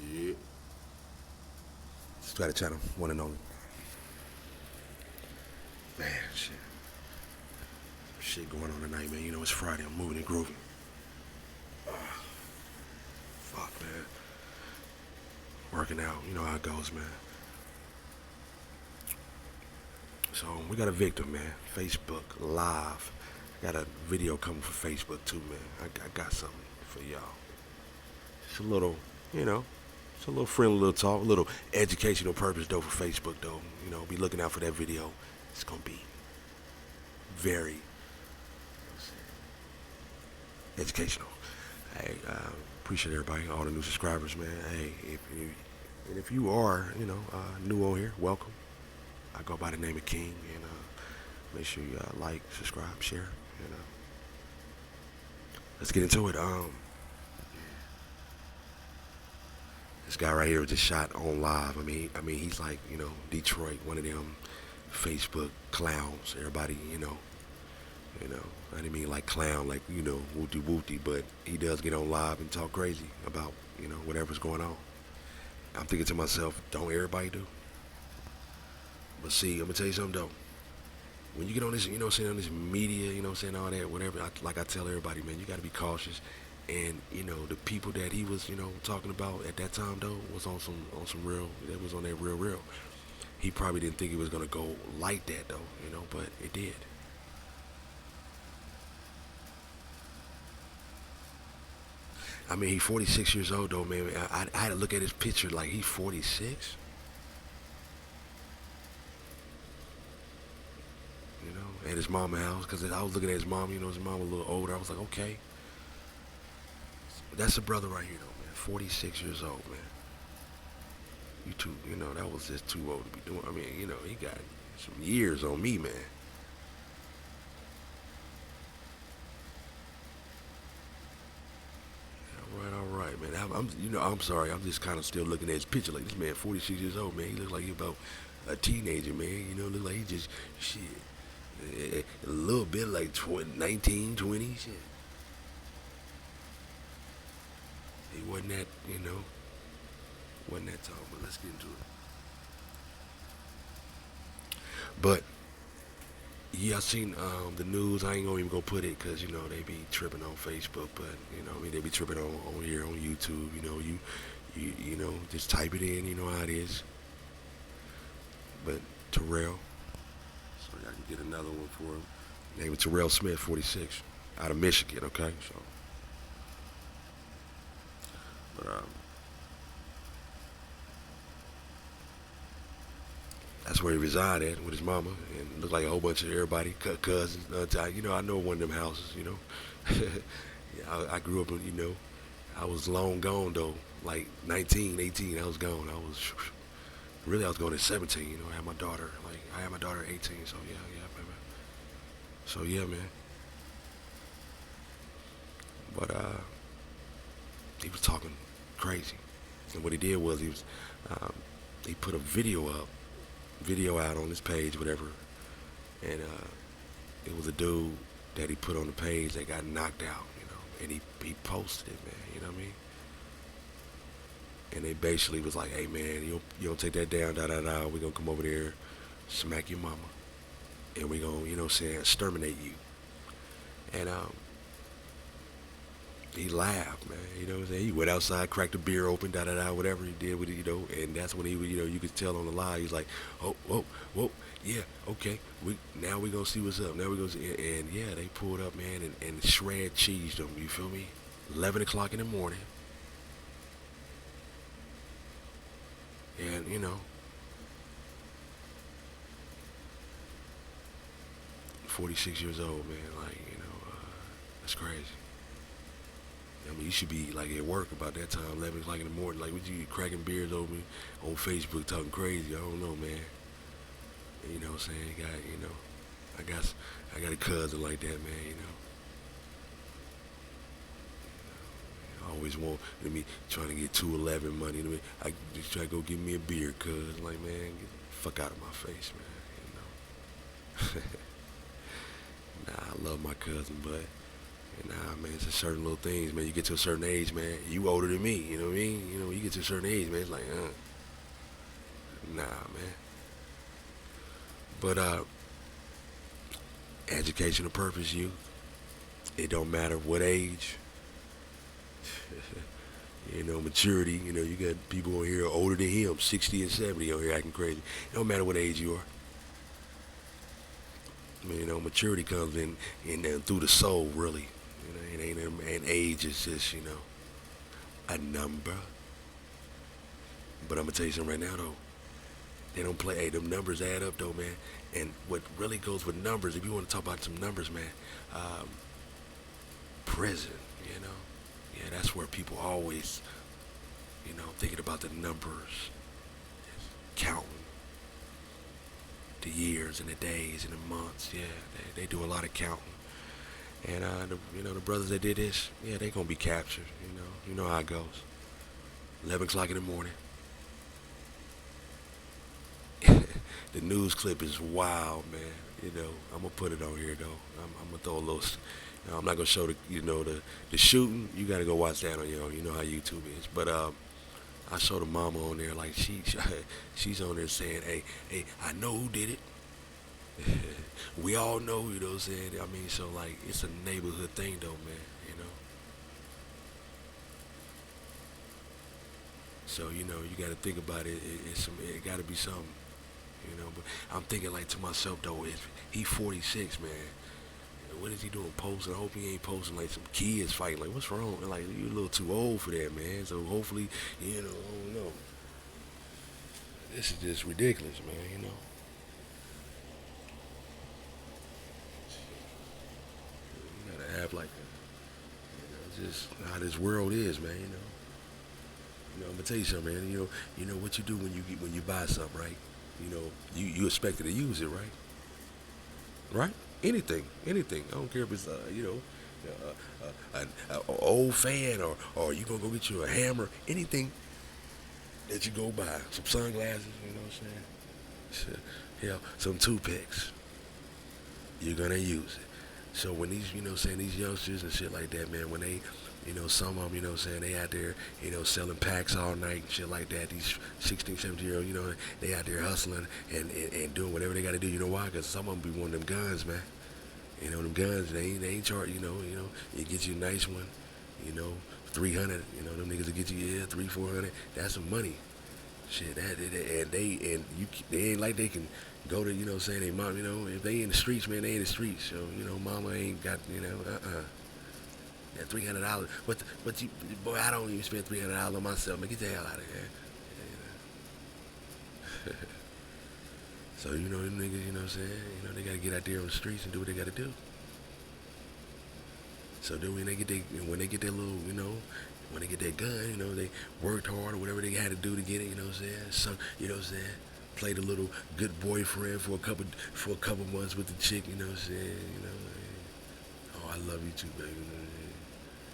Yeah. Strata channel, one and only. Man, shit. Shit going on tonight, man. You know, it's Friday. I'm moving and grooving. Fuck, man. Working out. You know how it goes, man. So, we got a victim, man. Facebook Live. I got a video coming for Facebook, too, man. I got something for y'all. It's a little, you know, it's a little friendly little talk, a little educational purpose, though, for Facebook, though. You know, be looking out for that video. It's going to be very educational. Hey, appreciate everybody, all the new subscribers, man. Hey, if you are, new on here, welcome. I go by the name of King, and make sure you like, subscribe, share, and let's get into it. This guy right here was just shot on live. He's like, Detroit, one of them Facebook clowns. Everybody, I didn't mean like clown, like, wooty wooty, but he does get on live and talk crazy about, whatever's going on. I'm thinking to myself, don't everybody do? But see, I'm gonna tell you something though. When you get on this, on this media, all that, whatever, like I tell everybody, man, you gotta be cautious. And, the people that he was, talking about at that time though was on some real, it was on that real. He probably didn't think it was gonna go like that though, but it did. He's 46 years old though, man. I had to look at his picture like he's 46. At his mama's house, because I was looking at his mom. His mom was a little older. I was like, okay, that's a brother right here though, man. 46 years old, man. You too, that was just too old to be doing. He got some years on me, man. All right, man. I'm sorry. I'm just kind of still looking at his picture. Like, this man, 46 years old, man. He looks like he about a teenager, man. Look like he just shit. A little bit like 19, 20, shit. He wasn't that, wasn't that tall. But let's get into it. But yeah, I seen the news. I ain't gonna even go put it because they be tripping on Facebook, but they be tripping on here on YouTube. Just type it in. You know how it is. But Terrell, so I can get another one for him. Name is Terrell Smith, 46, out of Michigan. Okay, so but that's where he resided with his mama, and looked like a whole bunch of everybody, cousins. I know one of them houses. Yeah, I grew up in. I was long gone though, like 19, 18. I was gone. I was going at 17. I had my daughter. Like I had my daughter at 18. So yeah, man. So yeah, man. But he was talking crazy, and what he did was he put a video out on his page, whatever, and it was a dude that he put on the page that got knocked out, and he posted it, man, you know what I mean? And they basically was like, hey man, you don't take that down, we gonna come over there, smack your mama, and we gonna, exterminate you. And he laughed, man. You know what I'm saying? He went outside, cracked a beer open, whatever he did with it, and that's when he, you could tell on the live, he's like, oh, whoa, yeah, okay, now we gonna see what's up. Now we gonna see, and yeah, they pulled up, man, and shred cheesed them. You feel me? 11 o'clock in the morning, and 46 years old, man. Like, that's crazy. You should be like at work about that time, 11 o'clock in the morning. Like, what you cracking beers over on Facebook talking crazy? I don't know, man. And, what I'm saying? I got a cousin like that, man. I always want me trying to get 211 money. I just try to go get me a beer, cuz like, man, get the fuck out of my face, man. Nah, I love my cousin, but And nah, man, it's just certain little things, man. You get to a certain age, man. You older than me, you know what I mean? You know, you get to a certain age, man. It's like, nah, man. But educational purpose, you. It don't matter what age. You know, maturity. You know, you got people on here older than him, 60 and 70 on here acting crazy. It don't matter what age you are. I mean, you know, maturity comes in through the soul, really. You know, it ain't an age. It's just a number. But I'm gonna tell you something right now, though. They don't play. Hey, them numbers add up, though, man. And what really goes with numbers, if you want to talk about some numbers, man, um, prison. You know, yeah, that's where people always, thinking about the numbers, counting the years and the days and the months. Yeah, they do a lot of counting. And the brothers that did this, yeah, they gonna be captured. You know how it goes. 11 o'clock in the morning. The news clip is wild, man. I'm gonna put it on here though. I'm gonna throw a little. I'm not gonna show the shooting. You gotta go watch that on your own. You know how YouTube is. But I saw the mama on there like she's on there saying, hey, I know who did it. We all know, you know what I'm saying? I mean, so like it's a neighborhood thing though, man. You know. So you got to think about it. It got to be something. But I'm thinking like to myself though, if he 46, man, what is he doing posting? I hope he ain't posting like some kids fighting. Like, what's wrong? Like, you a little too old for that, man. So hopefully, I don't know. This is just ridiculous, man. You gotta have like, it's just how this world is, man. I'm gonna tell you something, man. You know what you do when you buy something, right? You expect to use it, right? Right? Anything. I don't care if it's an old fan or you gonna go get you a hammer, anything that you go buy, some sunglasses, you know what I'm saying? Hell, some toothpicks. You're gonna use it. So when these, saying these youngsters and shit like that, man, when they, some of them, saying they out there, selling packs all night and shit like that. These 16, 17-year-old, they out there hustling and doing whatever they got to do. You know why? Because some of them be wanting them guns, man. Them guns, they ain't charge. You get you a nice one, you know, 300. Them niggas will get you 300, 400. That's some money. Shit, they ain't like they can go to, saying they mom, if they in the streets, man, they in the streets. So, mama ain't got, that $300. But you, boy, I don't even spend $300 on myself. Man, get the hell out of here. So, them niggas, you know what I'm saying? They gotta get out there on the streets and do what they gotta do. So then when they get their little, when they get that gun, they worked hard or whatever they had to do to get it, you know what I'm saying? Some, you know what I'm saying? Played a little good boyfriend for a couple months with the chick, you know what I'm saying? Oh, I love you too, baby.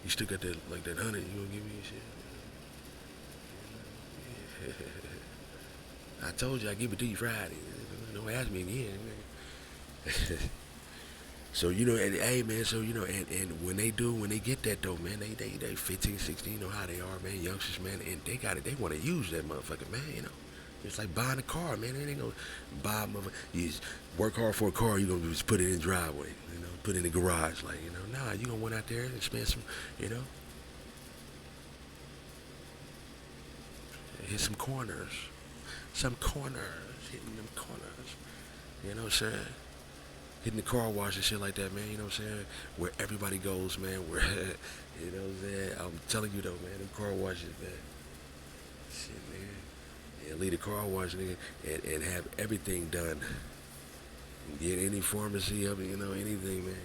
You still got that like that 100? You gonna give me shit? I told you I give it to you Friday. Don't ask me again. So and hey man, so and when they get that though, man, they 15, 16, you know how they are, man, youngsters, man, and they want to use that motherfucker, man. It's like buying a car, man. They ain't gonna buy a motherfucker. You just work hard for a car, you gonna just put it in the driveway, put it in the garage, like, nah, you gonna went out there and spend some, hit some corners, hitting them corners, you know what I'm saying? Hitting the car wash and shit like that, man, you know what I'm saying? Where everybody goes, man, where, you know what I'm saying? I'm telling you though, man, them car washes, man. Shit, man. Yeah, leave the car wash, nigga, and have everything done. Get any pharmacy of it, anything, man,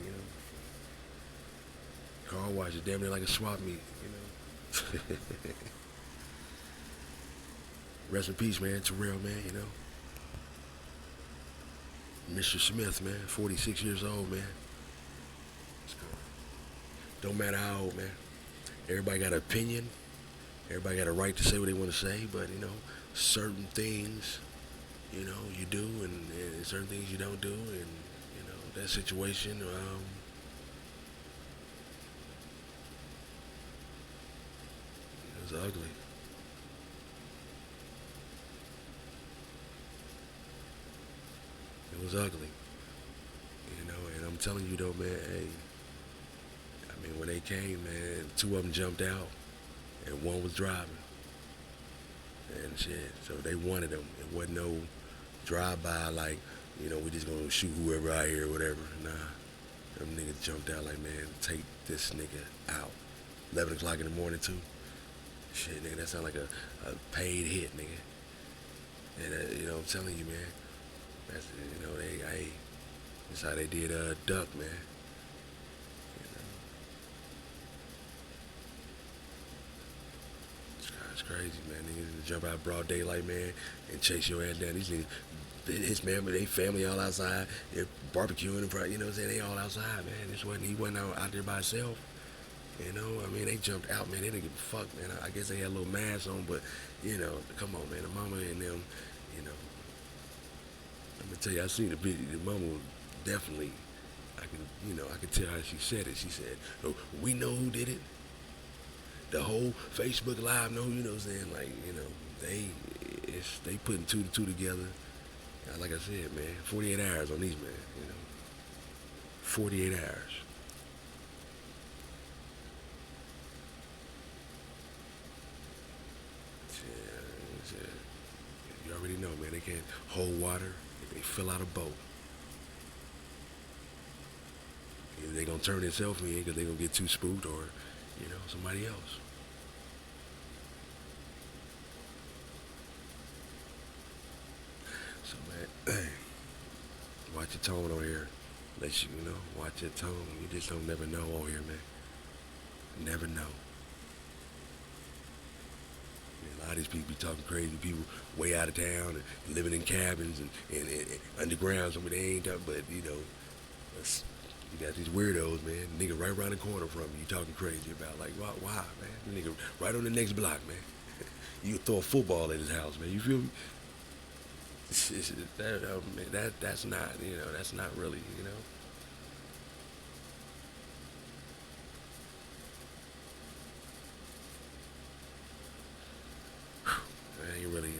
Car wash is damn near like a swap meet, Rest in peace, man, it's real, man, Mr. Smith, man, 46 years old, man. Don't matter how old, man. Everybody got an opinion. Everybody got a right to say what they want to say, but certain things, you do, and certain things you don't do, and that situation, was ugly. It was ugly. And I'm telling you though, man, hey, I mean, when they came, man, two of them jumped out, and one was driving, and shit. So they wanted them. It wasn't no drive-by like, we just gonna shoot whoever out here or whatever. Nah, them niggas jumped out like, man, take this nigga out. 11 o'clock in the morning too. Shit, nigga, that sound like a paid hit, nigga. And I'm telling you, man, that's that's how they did Duck, man. You know, it's crazy, man. Niggas jump out broad daylight, man, and chase your ass down. These niggas, his man, they family all outside, they're barbecuing and you know what I'm saying? They all outside, man. He wasn't out there by himself. I mean, they jumped out, man. They didn't give a fuck, man. I guess they had a little mask on, but come on, man. The mama and them, you know. I'm gonna tell you, I seen the video. The mama was definitely, I can tell how she said it. She said, "Oh, we know who did it. The whole Facebook Live know, you know what I'm saying? Like, they putting two to two together. Like I said, man, 48 hours on these, man. 48 hours. Yeah. You already know, man. They can't hold water if they fill out a boat. Either they gonna turn themselves in because they gonna get too spooked, or somebody else. So man, watch your tone on here. Let watch your tone. You just don't never know on here, man. Never know. A lot of these people be talking crazy. People way out of town and living in cabins and underground. Somewhere they ain't talking, but you got these weirdos, man. Nigga right around the corner from you talking crazy about, like, why, man? Nigga right on the next block, man. You throw a football at his house, man. You feel me? That's not, that's not really.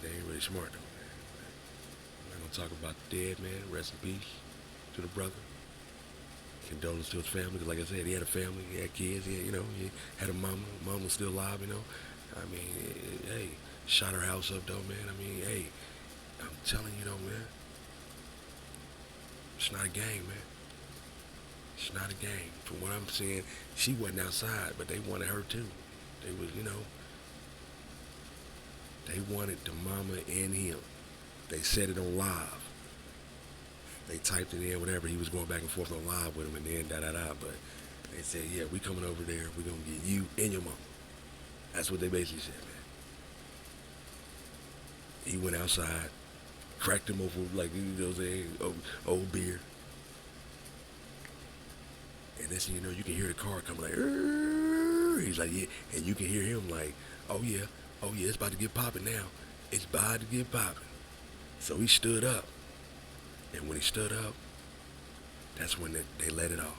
They ain't really smart though, man. I'm not gonna talk about the dead, man. Rest in peace to the brother. Condolences to his family, because like I said, he had a family, he had kids, he had a mama. Mom was still alive, I mean, hey, shot her house up though, man. I mean, hey, I'm telling you though, man. It's not a game, man. It's not a game. From what I'm seeing, she wasn't outside, but they wanted her too. They was, they wanted the mama and him. They said it on live. They typed it in, whatever. He was going back and forth on live with him, and then da-da-da. But they said, yeah, we coming over there. We going to get you and your mama. That's what they basically said, man. He went outside, cracked him over, like, old beer. And then, you can hear the car coming like, "Rrrr." He's like, yeah. And you can hear him like, oh, yeah, it's about to get popping now. It's about to get popping. So he stood up. And when he stood up, that's when they let it off.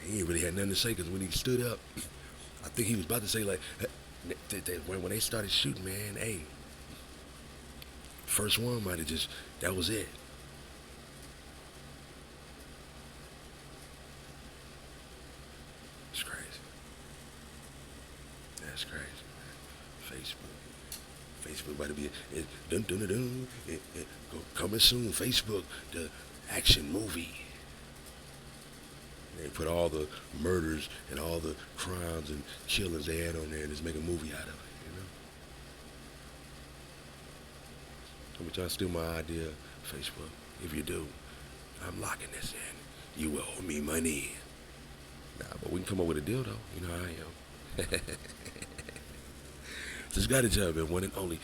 He ain't really had nothing to say, because when he stood up, I think he was about to say, like, when they started shooting, man, hey, first one might have just, that was it. It's crazy. That's crazy, man. Facebook about to be coming soon. Facebook, the action movie. They put all the murders and all the crimes and killings they had on there and just make a movie out of it. Don't be trying to steal my idea, Facebook. If you do, I'm locking this in. You will owe me money. Nah, but we can come up with a deal though. You know how I am. Just got a job, man. One and only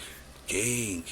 King.